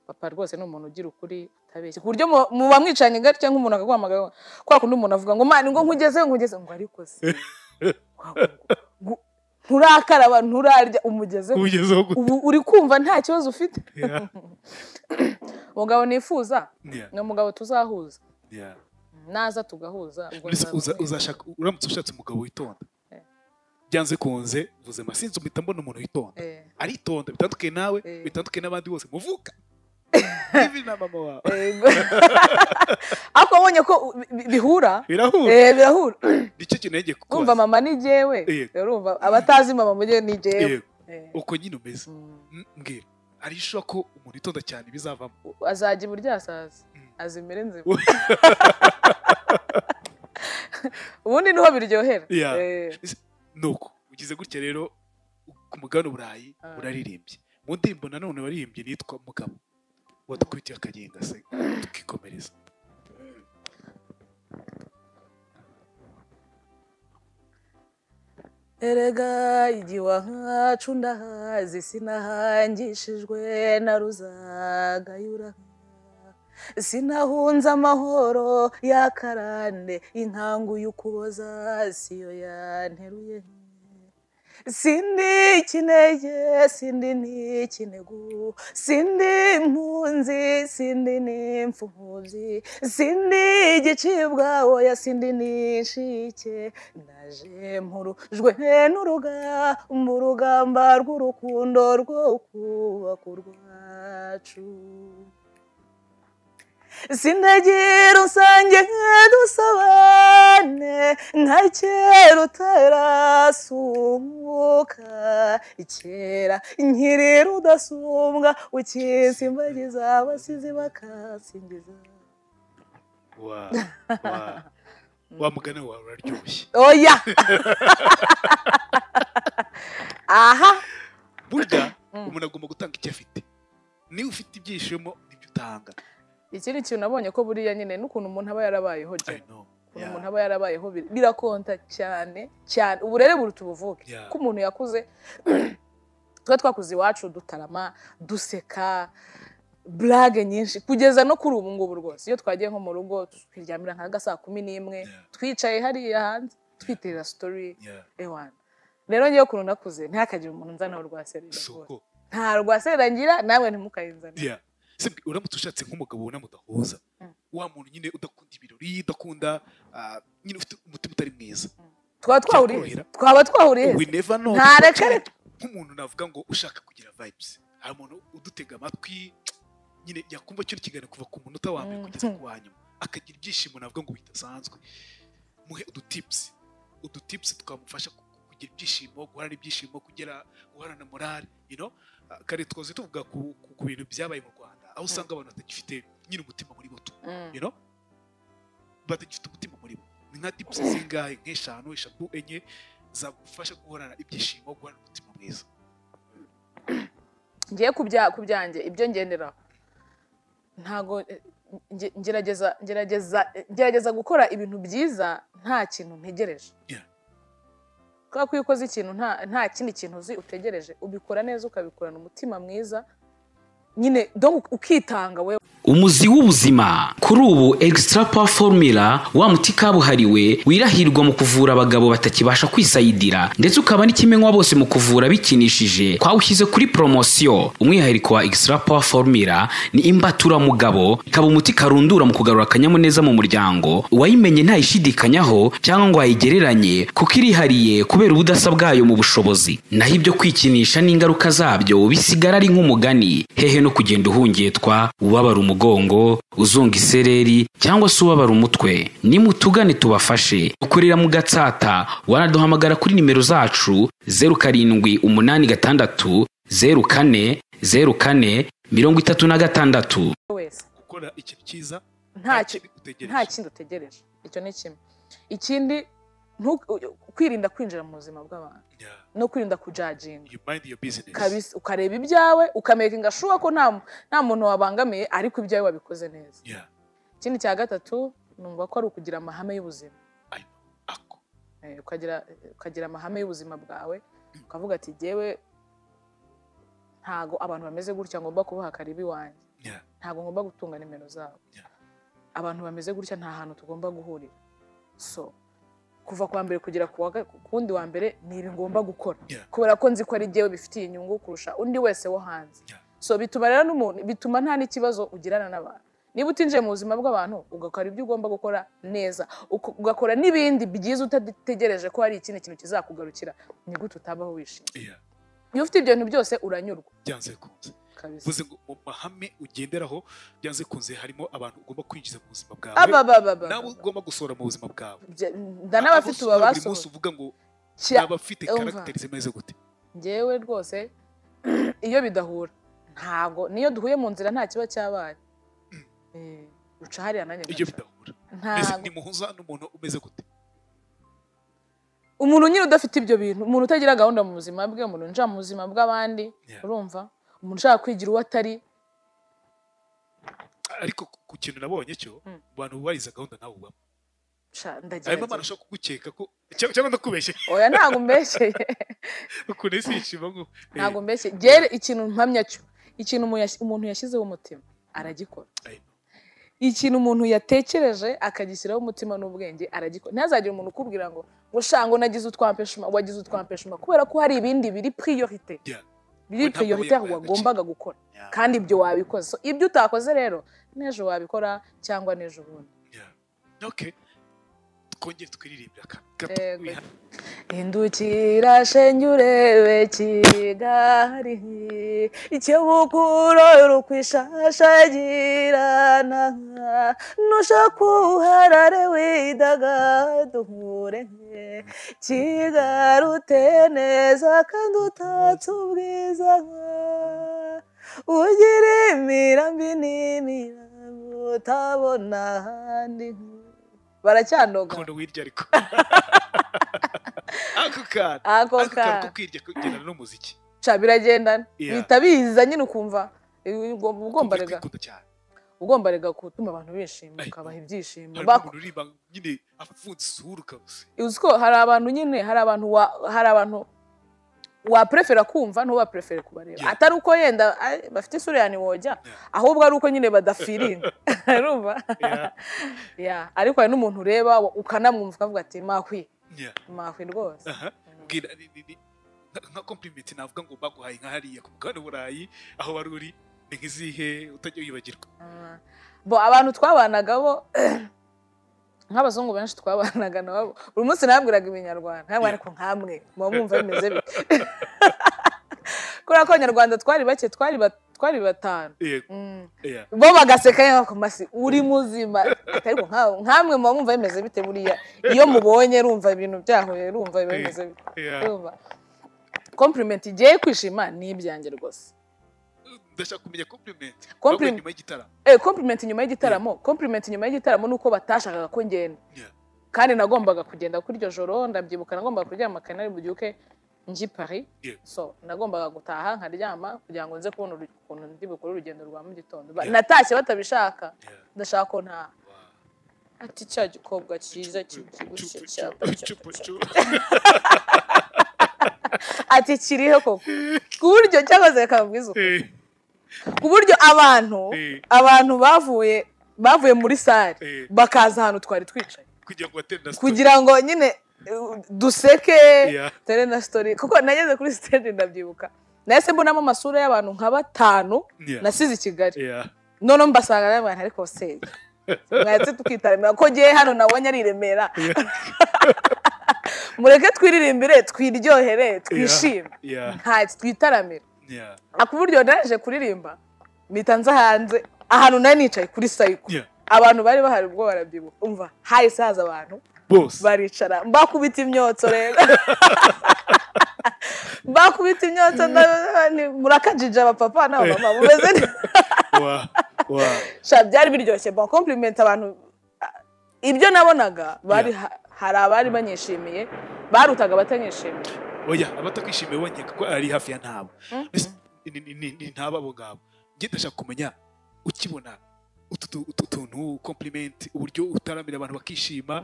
papa rwose ni umuntu ugira ukuri utabeshye ku buryo muba mwicanye ngari cyangwa umuntu akaguhamagara kwa kundi umuntu avuga ngo mani ngo nkugeze ngo ariko se nturakaraba nturarya umugezeho ubu uri kumva nta kibazo ufite umugabo nifuza ni umugabo tuzahuza naza tugahuza
uzashaka uramutse ushatse umugabo witonda byanze kunze vuze Masinzo mpita mbona umuntu witonda aritonda bitandukanye nawe bitandukanye n'abandi bose muvuka ibi na mama wawe
ariko wabonye ko bihura birahura
nicyo kintu ngiye kukubaza
kumva mama ni jewe urumva abatazi mama mujye ni jewe
uko nyine umeze mbwira ari sho ko umuntu itonda cyane bizavamo
azajya iburyasaza azimere nzima ubundi niho biryohera
nuko ugize gutya rero ku mugabane Burayi uraririmbye mu ndirimbo nanone waririmbye nitwa Mugabo wadukubitiye akagenga se tukikomereza
erega igiwa nkacu ndahazi sinahangishijwe na ruzagayura sinahunze amahoro yakarande inkangu y'ukuboza siyo yanteruye sindi kinege sindi n'ikinegu sindi impunzi sindi n'imfubyi sindi igicibwa oya sindi n'inshike naje mpurujwe n'urugamba rw'urukundo rwo kubaka urwacu sindagira usange dusabane nka kera utarasumuka kera nkiri rudasumbwa ukisimbagiza abasizi bakasingiza
wa mugani wawe uraryoshye
oya aha
burya umuntu agomba gutanga icyo afite niba ufite ibyishimo nibyo utanga
ikindi kintu nabonye ko buriya nyine n'ukuntu umuntu aba yarabayeho ukuntu umuntu aba yarabayeho birakonta cyane cyane uburere buruta ubuvuke ko umuntu yakuze tuba twakuze iwacu dutarama duseka burage nyinshi kugeza no kuri ubu ngubu rwose iyo twagiye nko mu rugo twiryamira nka saa 11 twicaye hariya hanze twiterera story ewana rero ngiye ukuntu nakuze ntihakagire umuntu nzanaho rwaserera rwose nta rwaserera ngira nawe ntimukayinzana
uramutse ushatse nk'umugabo ubona mudahuza wa muntu nyine udakunda ibirori udakunda nyine ufite umutima utari mwiza twaba twahuriye ntareka nk'umuntu navuga ngo ushaka kugira vibes hari umuntu udutega amatwi nyine yakumva cyo kiganiro kuva ku munota wa mbere kugeza ku wa nyuma akagira ibyishimo navuga ngo bidasanzwe muhe udutips tukamufasha kugira ibyishimo guhorana ibyishimo guhorana morale kare twoze tuvuga ku bintu byabaye mu Rwanda aho usanga abantu batagifite nyine umutima muri bo batagifite umutima muri bo ni nka tips zingahe nk'eshanu eshatu enye zagufasha guhorana ibyishimo guhorana umutima mwiza
ngiye kubyanjye ibyo ngenderaho ntago ngerageza gukora ibintu byiza nta kintu ntegereje kubera ko iyo ukoze ikintu nta kindi kintu uzi utegereje ubikora neza ukabikorana umutima mwiza nyine ukitanga we
umuzi w'ubuzima kuri ubu extra power formula wa muti kabuhariwe wirahirwa mu kuvura abagabo batakibasha kwisayidira ndetse ukaba n'ikimenywa bose mu kuvura bikinishije kwawushyize kuri promotion umwihariko wa extra power formula ni imbatura mugabo ikaba umuti karundura mu kugarura akanyamuneza mu muryango wayimenye ntayishidikanyaho cyangwa ngo ayigereranye kuko irihariye kubera ubudasa bwayo mu bushobozi naho ibyo kwikinisha n'ingaruka zabyo bisigara ari nk'umugani hehe no kugenda uhungetwa ubabara umugongo uzunga isereri cyangwa se ubabara umutwe nimutugane tubafashe ukorera mu Gatsata wanaduhamagara kuri nimero zacu 0786 04 34
gukora ikintu cyiza
nta kindi utegereje icyo ni kimwe ikindi kwirinda kwinjira mu buzima bw'abantu no kwirinda kujajinga kabisa ukareba ibyawe ukamekinga sure ko nta muntu wabangamiye ariko ibyawe wabikoze neza ikindi cya gatatu numva ko ari ukugira amahame y'ubuzima ukagira amahame y'ubuzima bwawe ukavuga ati jyewe ntago abantu bameze gutya ngomba kubaha karibi wanjye ntago ngomba gutunga nimero zabo abantu bameze gutya nta hantu tugomba guhurira so kuva kwa mbere kugera kundi wa mbere ni ibi ngomba gukora kubera ko nzi ko ari jyewe bifitiye inyungu kurusha undi wese wo hanze so bituma rero n'umuntu bituma nta n'ikibazo ugirana n'abantu niba utinjiye mu buzima bw'abantu ugakora ibyo ugomba gukora neza ugakora n'ibindi byiza utategereje ko hari ikindi kintu kizakugarukira ni gute utabaho wishimye iyo ufite ibyo bintu byose uranyurwa
uvuze ngo mu mahame ugenderaho byanze kunze harimo abantu ugomba kwinjiza mu buzima bwawe nawe ugomba gusohora mu buzima bwawe
n'abafite ubabaso
uvuga ngo abafite karagiteri zimeze gute
njyewe rwose iyo bidahura ntago niyo duhuye mu nzira nta kiba cyabaye uca hariya nanjye
iyo bidahura mbese nimuhuza n'umuntu umeze gute
umuntu nyine udafite ibyo bintu umuntu utagira gahunda mu buzima bwe umuntu unja mu buzima bw'abandi urumva umuntu ushaka kwigira uwo atari
ariko ku kintu nabonye cyo abantu bubariza gahunda nawe ubamo
arimo
abantu ashobora kugukeka ko cyangwa ndakubeshye
oya ntabwo mbeshyeye
ukuntu isi yishima ngo
ntabwo mbeshyeye gere ikintu mpamya cyo ikintu umuntu yashyizeho umutima aragikora ikintu umuntu yatekereje akagishyiraho umutima n'ubwenge aragikora ntazagire umuntu ukubwira ngo shango nagize utwampeshuma wagize utwampeshuma kubera ko hari ibindi biri priorite biri priorite wagombaga gukora kandi ibyo wabikoze ibyo utakoze rero n'ejo wabikora cyangwa n'ejo bundi
okay twongere twiririmbira
indukira shenge urebe Kigali icyabukuro y'urukwishashagirana nushaka uharare widagadure Kigali uteneza kandi utatse ubwiza ugira imirambi n'imirambo utabona ahandi baracyanoga
kondo wirya ariko ako kana kwirya kugendana n'umuziki
biragendana bihita biza nyine ukumva ugomba rega gutuma abantu bishima ukabaha ibyishimo
uririmba nyine afunze isura ukabuse
uziko hari abantu waprefera kumva ntuba prefere kubareba atari uko yenda bafite isura yani wojya ahubwo ari uko nyine badafiringa urumva ariko hari n'umuntu ureba ukanamwumva ukavuga ati mahwi rwose
nka compliment navuga ngo baguhaye nka hariya ku mugabane w'Uburayi aho wari uri ni nk'izihe utajya wibagirwa
abantu twabanaga bo nk'abazungu benshi twabanaga nabo buri munsi nabwiraga ibinyarwanda ntabwo ariko nkamwe muba mwumva bimeze bite kubera ko abanyarwanda twari bake twari batanu bo bagaseka ku masi uri muzima ariko nkamwe muba mwumva bimeze bite buriya iyo mubonye rumva ibintu byahuye rumva bimeze bite compliment igiye kwishima ni ibyanjye rwose
ndashaka kumenya compliment
nyuma y'igitaramo compliment nyuma y'igitaramo nuko batashakaga ko ngenda kandi nagombaga kugenda kuri iryo joro ndabyibuka nagombaga kuryama kanari bubyuke nji Paris so nagombaga gutaha nkaryama kugira ngo nze kubona ukuntu ndi bukuru urugendo rwa mu gitondo natashye batabishaka ndashaka ko nta ati cya gikobwa cyiza kibyibushye cyapa ati kiriho koko ku buryo cyakoze kabwiza ku buryo abantu bavuye muri sare bakaza ahantu twari twicaye kugira ngo nyine duseke tere na story kuko nageze kuri stage ndabyibuka nahise mbonamo amasura y'abantu nka 5 nasize i Kigali none mbasanga n'abantu ariko se mwatse tukitaremera ko giye hano nabonye ari Remera mureke twiririmbire twiryohere twishime nta twitaramira akuburyo ndaje kuririmba mitanza hanze ahantu nari nicaye kuri sayiko abantu bari bahari ubwo barabyibuka umva hayi saza abantu baricara mbakubita imyotso rero mbakubita imyotso murakajija abapapa n'abamama mumeze byari biryoshye bon compliment abantu ibyo nabonaga bari hari abari banyishimiye barutaga batanyishimiye
oya abatakwishimiye wonye kuko ari hafi ya ntabo ni ntabo ngabo ndashaka kumenya ukibona utuntu compliment uburyo utaramira abantu bakishima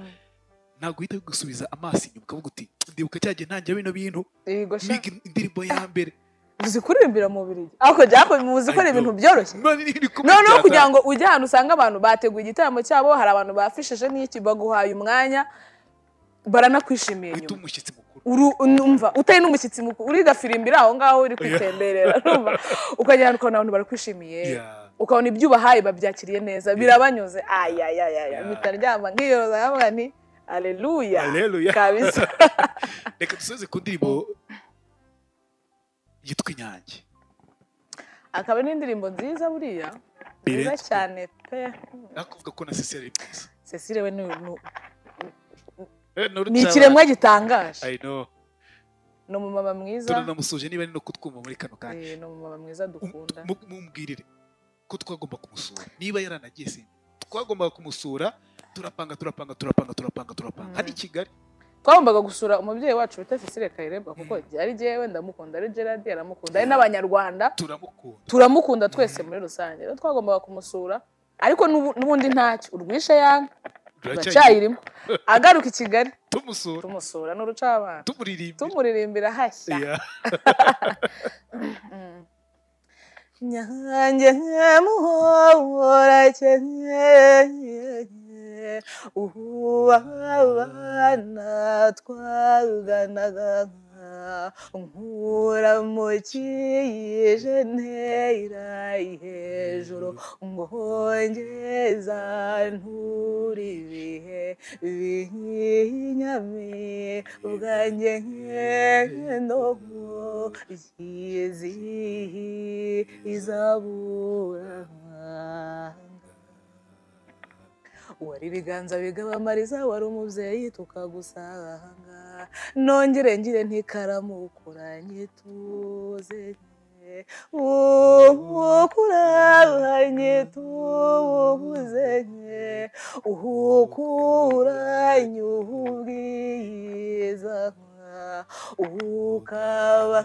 ntabwo uhita gusubiza amaso inyuma ukavuga uti ndibuka cyagiye ntangira bino bintu indirimbo ya mbere
uzi kuririmbira mu Bubiligi ako jako muzi ko ibintu byoroshye no kugira ngo ujye ahantu usanga abantu bateguye igitaramo cyabo hari abantu bafishije n'iki baguhaye umwanya baranakwishimiye nyuma urumva utari n'umushyitsi mukuru uri gafirimbira aho ngaho uri kwitemberera urumva ukajya ukabona abantu barakwishimiye ukabona ibyo ubahaye babyakiriye neza birabanyuze ayayaya mitaryama nkiyoroza yavuga ni Haleluya kabisa
reka dusoze ku ndirimbo yitwa Inyange
akaba n'indirimbo nziza buriya nziza cyane pe
nakuvuga ko na Cecile mwiza
Cecile we ni ikiremwa gitangaje
I know
ni umumama mwiza
turanamusuje niba ari no kutwumva muri kano kanya
ni umumama mwiza dukunda
mumbwirire ko twagomba kumusura niba yaranagiye simba twagomba kumusura turapanga hadi Kigali
twagombaga gusura umubyeyi wacu bita Cecile Kayirebwa kuko ari jewe ndamukunda ari Gerard aramukunda ari n'abanyarwanda turamukunda twese muri rusange rero twagombaga kumusura ariko n'ubundi ntacyo urwishe yanga uracyayirimo agaruka I Kigali tumusura n'urucabana tumuririmbira hashya nyange muhora cyane abana twaganaga nkura mu kiyije ntera hejuru ngongeza nturi ibihe binyami ubwanjye nkendo yizihi izabura wari ibiganza bigabamariza wari umubyeyi tukagusanga nongere ngire ntikaramukuranye tuze ukuranye tubuze ukuranye ubwiza ukaba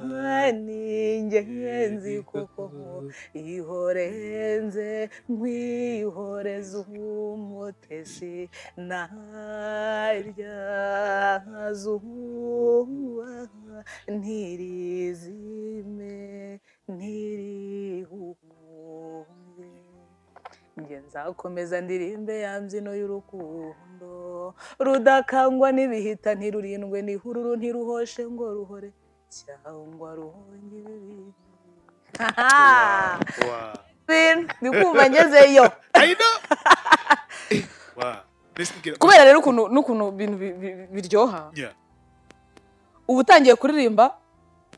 n'ingenzi koko ihorenze nkwihoreza umutesi narya zuba ntirizime ntirihunge nge nzakomeza ndirimbe ya mbyino y'urukundo rudakangwa n'ibihita ntirurindwe n'ihururu ntiruhoshe ngo ruhore cyangwa ruhonge ibibindi ndikumva ngezeyo kubera rero n'ukuntu ibintu biryoha uba utangiye kuririmba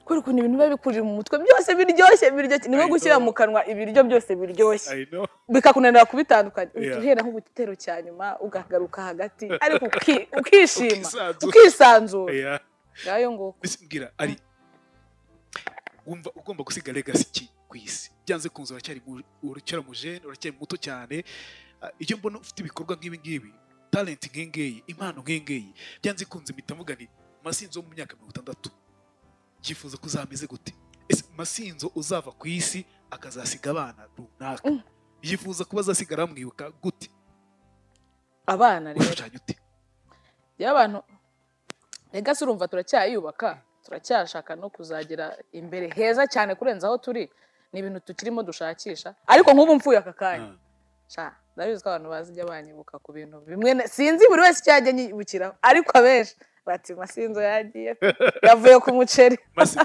kubera ukuntu ibintu biba bikurira mu mutwe byose biryoshye ni nko gushyira mu kanwa ibiryo byose biryoshye bikakunanira kubitandukanya uhera nk'ugitero cya nyuma ugagaruka hagati ariko ukishima ukisanzura ngayo nguko
mbwira ari wumva ugomba gusiga legacy ku isi byanze kunza uracyari muto cyane iyo mbona ufite ibikorwa nk'ibi ngibi talent nk'ingiyi impano nk'ingiyi byanze kunze mpita mvuga ni Masinzo mu myaka 60 yifuza kuzameze gute ese Masinzo uzava ku isi akazasiga abana runaka yifuza kuba azasigara mwibuka gute
abana rero y'abantu legacy urumva turacyayubaka turacyashaka no kuzagira imbere heza cyane kurenza aho turi ni ibintu tukirimo dushakisha ariko nk'ubu mfuye aka kanya ndabizi ko abantu bazijya banyibuka ku bintu bimwe sinzi buri wese cyajya nyibukiraho ariko abenshi bati Masinzo yavuye ku muceri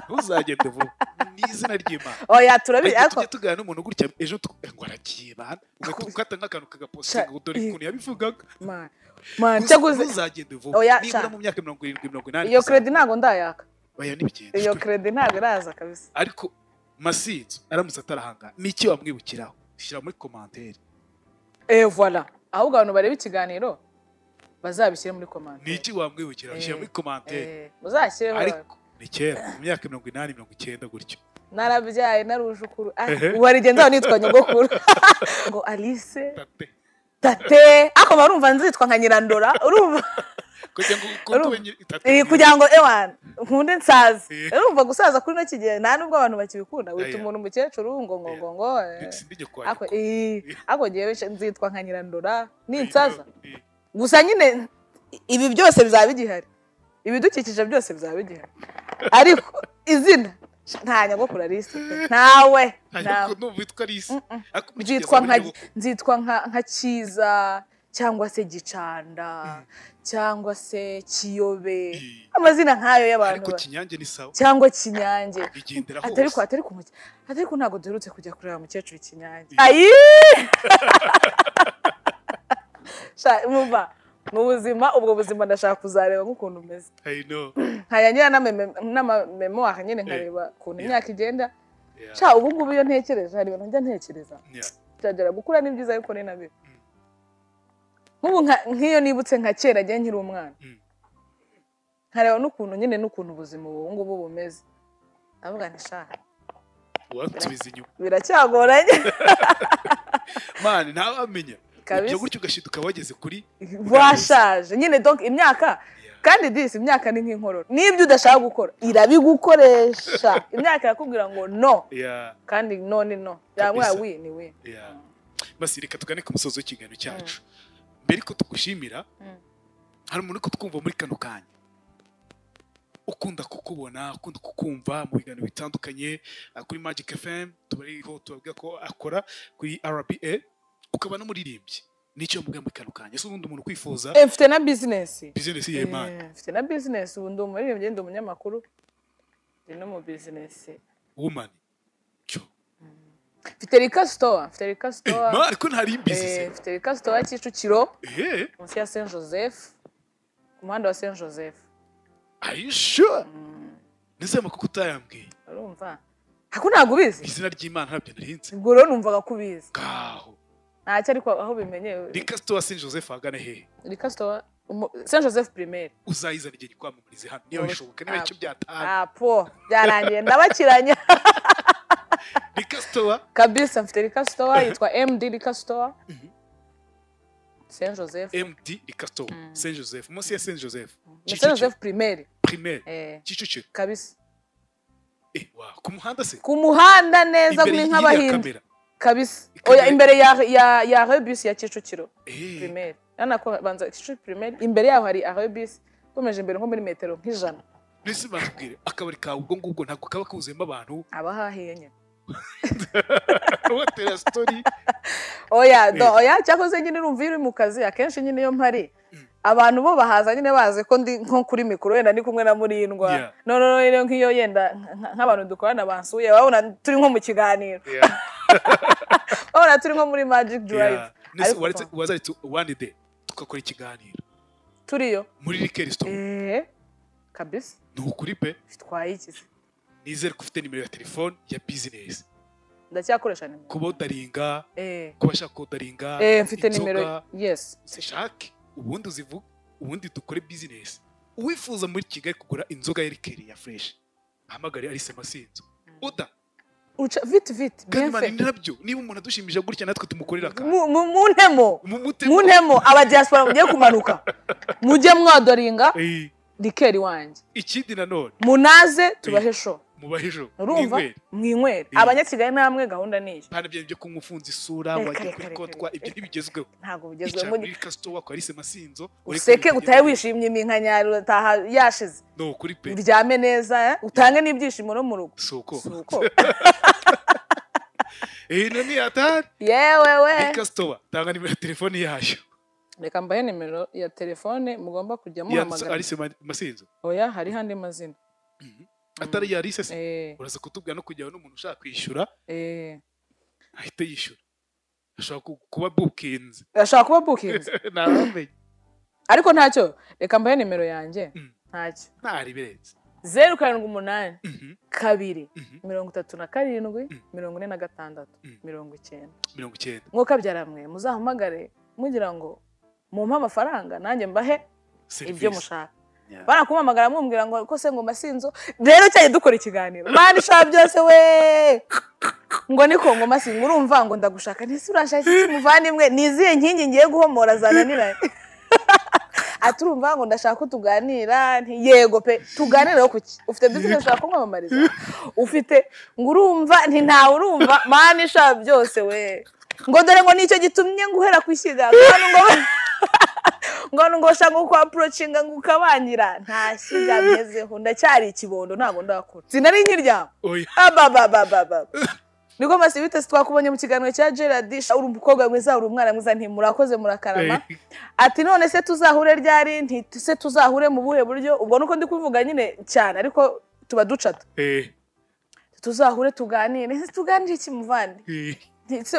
uzagende vuba ni izina ry'Imana
oya turabizi ariko
tugana n'umuntu gutya ejo ngo aragiye bana ugata nk'akantu kagapostinga ngo dore ukuntu yabivugaga
man cyaguze
uzagende vuba nibura mu myaka 70-80
iyo credit ntago ndayaka
oya nibigenda
iyo credit ntago iraza kabisa
ariko Masinzo aramutse atarahanga niki wamwibukiraho shyira muri commentaire
voilà ahubwo abantu bareba ikiganiro bazabishyire muri commentaire
niki wamwibukiraho shyira muri commentaire
muzashyireho
ariko ni kera mu myaka 80-90 gutyo
narabyaye narujukuru warigenda nitwa nyogokuru ngo Alice tate ako barumva nzitwa nka Nyirandora urumva kugira ngo ewana nkunde nsaze urumva gusaza kuri no kigihe nta nubwo abantu bakibikunda wita umuntu umukecuru ngo ako ngewe nzitwa nka Nyirandora ninsaza gusa nyine ibi byose bizaba bigihari ibidukikije byose bizaba bigihari ariko izina nta nyogokuru Alice ntawe nzitwa nka Cyiza cyangwa se Gicanda cyangwa se Kiyobe amazina nkayo y'abantu
ariko Kinyange ni sawa
cyangwa Kinyange atari ko ntago duherutse kujya kureba mukecuru Kinyange muva mu buzima ubwo buzima ndashaka kuzareba nk'ukuntu umeze
I know
nkaya nyira n'ama memoire nyine nkareba ukuntu imyaka igenda sha ubu ngubu iyo ntekereje hari ibintu njya ntekereza byagera gukura ni byiza yuko ni nabi nk'ubu nk'iyo nibutse nka kera njye nkiri umwana nkareba n'ukuntu nyine n'ukuntu ubuzima ubu ngubu bumeze avuga nti sha
watubiza inyuma
biracyagoranye
mani ntawamenya ibyo gutyo ugashiduka wageze kuri
washaje nyine donc imyaka kandi disi imyaka ni nk'inkorora n'ibyo udashaka gukora irabigukoresha imyaka yakubwira ngo no kandi no ni no yamwa wi ni we
basi reka tugane ku musozo w'ikiganiro cyacu mbere ko tugushimira hari umuntu ko twumva muri kano kanya ukunda kukubona ukunda kukumva mu biganiro bitandukanye kuri Magic FM tubariho tubabwira ko akora kuri RBA ukaba n'umuririmbyi nicyo mvuga muri kano kanya ubundi umuntu kwifuza
mfite na business
ye man
mfite na business ubundi umuririmbyi ndi umunyamakuru ndi no mu business
woman cyo
mfite Rika Store
ma ariko ntari business
mfite Rika Store Kicukiro munsi ya Saint Joseph ku muhanda wa Saint Joseph.
Are you sure? Nizema kuko utayambwiye.
Urumva? Hako ntago ubizi?
Izina ry'Imana ntabyo narinze.
Ubwo rero numvaga kubizi.
Gaho.
Ntacyo ariko aho bimenye.
Rika Store Saint Joseph agana hehe?
Rika Store Saint Joseph Primaire.
Uzayizana igihe kwamamurize hano. Niyo bishoboka niba icyo byatanga.
Apo, byarangiye ndabakiranya.
Rika Store
kabisa mfite Rika Store yitwa MD Rika Store. Saint Joseph.
MD Rika Store Saint Joseph. Munsi ya Saint Joseph.
Saint Joseph Primaire.
Kicukiro.
Kabisa.
Wow, ku muhanda se?
Ku muhanda neza kuri nk'abahinde. Kabisa. Oya imbere ya Rebus ya Kicukiro. Primaire. Yana ko banza Kicukiro Primaire. Imbere yaho hari Rebus. Komeje imbere nko muri metero nk'ijana.
Nisi batubwire akabari ka ubwo ngubwo ntabwo kaba kuzemo abantu.
Abahahiye nyine.
What the story?
Oya cyakoze nyine urumva iri mu kazi akenshi nyine yo mpari. Abantu bo bahaza nyine baze ko ndi nko kuri mikoro yenda ndi kumwe na Murindwa no nkiyo yenda nk'abantu dukorana bansuye babona turi nko mu kiganiro babona turi nko muri Magic Drive
wazari one day tukakora ikiganiro
turiyo
muri Rika Store
kabisa
nukuri pe
twitwaye ikize
nizere ko ufite nimero ya telefone ya business
ndacyakoresha nimero
kubodaringa kubashaka kodaringa
mfite nimero yes
sishake ubundi uzivuga ubundi dukore business uwifuza muri Kigali kugura inzoga ya Rikeri ya fresh ahamagare Alice Masinzo uda
uca vite
bien fait nabyo niba umuntu adushimije gutya natwe tumukorera ka
mu ntemo aba diaspora mugiye kumanuka mujye mwadoringa Rikeri wanje
ikindi nanone
munaze tubahesho
mubahejo
mwinywere abanyakigali namwe gahunda niyo
pana byo kumufunza isura wagiye kurikotwa ibyo ntibigezweho
ntago bigezweho
muri Rika Store kwa Alice Masinzo
useke utaye wishimye iminkanyaro utaha yashize
no kuri pe
uryame neza utange n'ibyishimo no mu rugo
suko nani atari
yewe
Rika Store tanga nimero ya telefone yayo
reka mbahe nimero ya telefone mugomba kujya muhamagara
Alice Masinzo
oya hari handi mazina
atari ya Alice se uraza kutubwira no kujyaho n'umuntu ushaka kwishyura ahita yishyura ashaka kuba bookinze nabamenye
ariko ntacyo reka mbahe nimero yanjye ntacyo
ntari birenze
078 2 37 46 90 nk'uko byaramwe muzahamagare mugira ngo mumpe amafaranga nanjye mbahe ibyo mushaka bana kumamagara mumbwira ngo ko se ngo Masinzo rero cyaje dukora ikiganiro mani sha byose we ngo niko ngo Masinzo urumva ngo ndagushaka ntisi urashaka iki muvandimwe niziye nkingi ngiye guhomora zananira aturumva ngo ndashaka ko tuganira yego pe tuganira kuki ufite business ushaka kumamariza ufite ngo urumva nti ntawe urumva mani sha byose we ngo dore ngo nicyo gitumye nguhera kwishyiga ngo shaka ko approachinga ngukabangira nta shiga myezeho ndacyari ikibondo ntago ndakora sinari nkiryama aba niko masibite twakubonye mu kiganiro cya Gerard uri umukobwa mwiza uri umwana mwiza nti murakoze murakarama ati none se tuzahure ryari nti se tuzahure mu buhe buryo ubwo nuko ndi kuvuga nyine cyane ariko tuba ducata tuzahure tuganire iki muvandi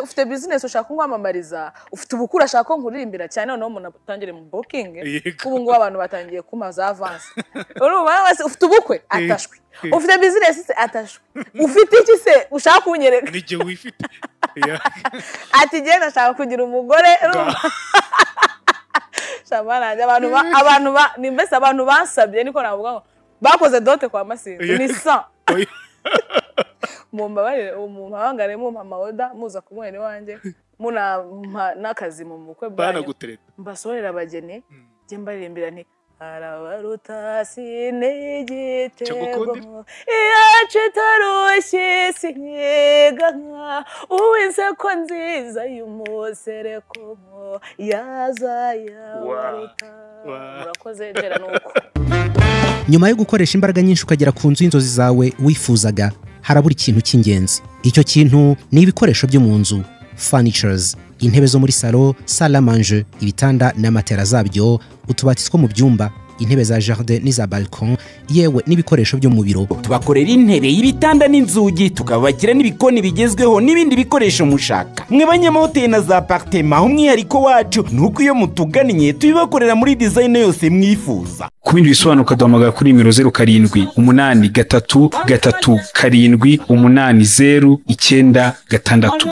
ufite business ushaka kwamamariza ufite ubukura ashaka ko nkuririmbira cyane noneho umuntu atangire mu booking ubu ngo abantu batangiye kumaza avance urumva wese ufite ubukwe atashwe ufite business se atashwe ufite iki se ushaka kunyereka
nije wifite
ati je nashaka kugira umugore shamana abantu ni mbese abantu basabye niko navuga ngo bakoze dote kwa Masinzi ni 100 mumbabarire umuntu abangare mu mama oda muza kumwene wanje muna nakazi mu mukwe
bana gutereta
mbasorera abageni je mbaririmbira nti arabaruta sinegitego yacitarushye sinyiga uwise ko nziza y'umusereko yazaya murakoze jera nuko
nyuma yo gukoresha imbaraga nyinshi ukagera ku nzu y'inzozi zawe wifuzaga harabura ikintu cy'ingenzi icyo kintu ni ibikoresho byo mu nzu furnitures intebe zo muri salo salle à manger ibitanda n'amatera zabyo utubati two mu byumba intebe za jardin n'iza balcon yewe n'ibikoresho byo mu biro
tubakorera intebe y'ibitanda n'inzugi tukabakira n'ibikoni bigezweho n'ibindi bikoresho mushaka mwe banyamahoteli na za appartement umwihariko wacu nuko iyo mutugannye tubibakorera muri design yose mwifuza
ku bindi bisobanuka duhamagara kuri nimero 0783 337 8096